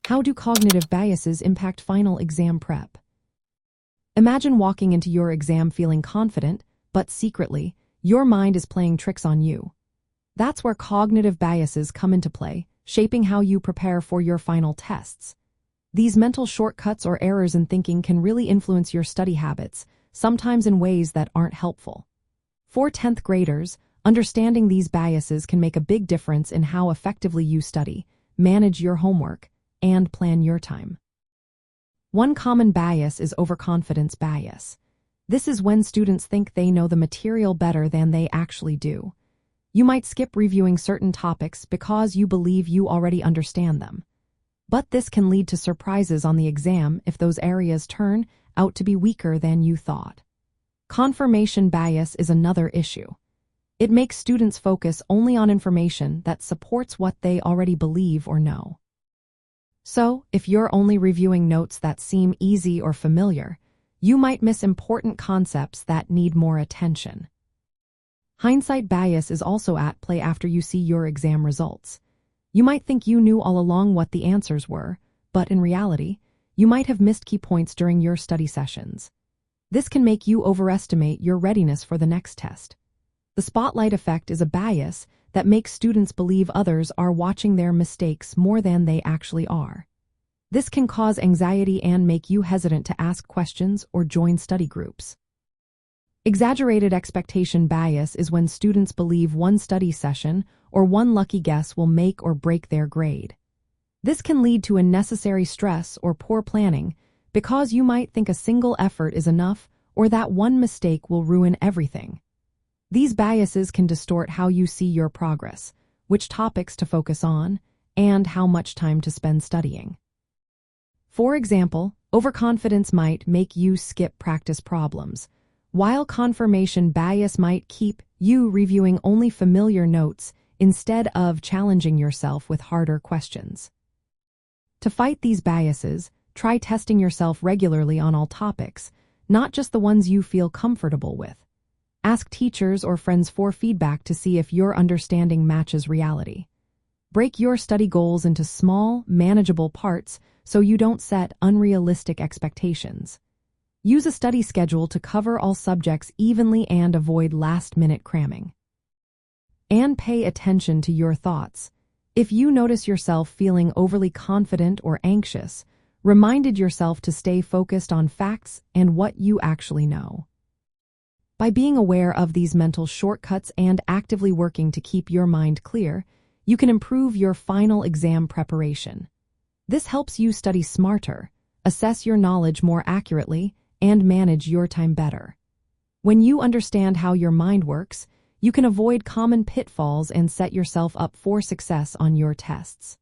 How do cognitive biases impact final exam prep? Imagine walking into your exam feeling confident, but secretly, your mind is playing tricks on you. That's where cognitive biases come into play, shaping how you prepare for your final tests. These mental shortcuts or errors in thinking can really influence your study habits, sometimes in ways that aren't helpful. For 10th graders, understanding these biases can make a big difference in how effectively you study, manage your homework, and plan your time. One common bias is overconfidence bias. This is when students think they know the material better than they actually do. You might skip reviewing certain topics because you believe you already understand them. But this can lead to surprises on the exam if those areas turn out to be weaker than you thought. Confirmation bias is another issue. It makes students focus only on information that supports what they already believe or know. So, if you're only reviewing notes that seem easy or familiar, you might miss important concepts that need more attention. Hindsight bias is also at play after you see your exam results. You might think you knew all along what the answers were, but in reality, you might have missed key points during your study sessions. This can make you overestimate your readiness for the next test. The spotlight effect is a bias that makes students believe others are watching their mistakes more than they actually are. This can cause anxiety and make you hesitant to ask questions or join study groups. Exaggerated expectation bias is when students believe one study session or one lucky guess will make or break their grade. This can lead to unnecessary stress or poor planning because you might think a single effort is enough or that one mistake will ruin everything. These biases can distort how you see your progress, which topics to focus on, and how much time to spend studying. For example, overconfidence might make you skip practice problems, while confirmation bias might keep you reviewing only familiar notes instead of challenging yourself with harder questions. To fight these biases, try testing yourself regularly on all topics, not just the ones you feel comfortable with. Ask teachers or friends for feedback to see if your understanding matches reality. Break your study goals into small, manageable parts so you don't set unrealistic expectations. Use a study schedule to cover all subjects evenly and avoid last-minute cramming. And pay attention to your thoughts. If you notice yourself feeling overly confident or anxious, remind yourself to stay focused on facts and what you actually know. By being aware of these mental shortcuts and actively working to keep your mind clear, you can improve your final exam preparation. This helps you study smarter, assess your knowledge more accurately, and manage your time better. When you understand how your mind works, you can avoid common pitfalls and set yourself up for success on your tests.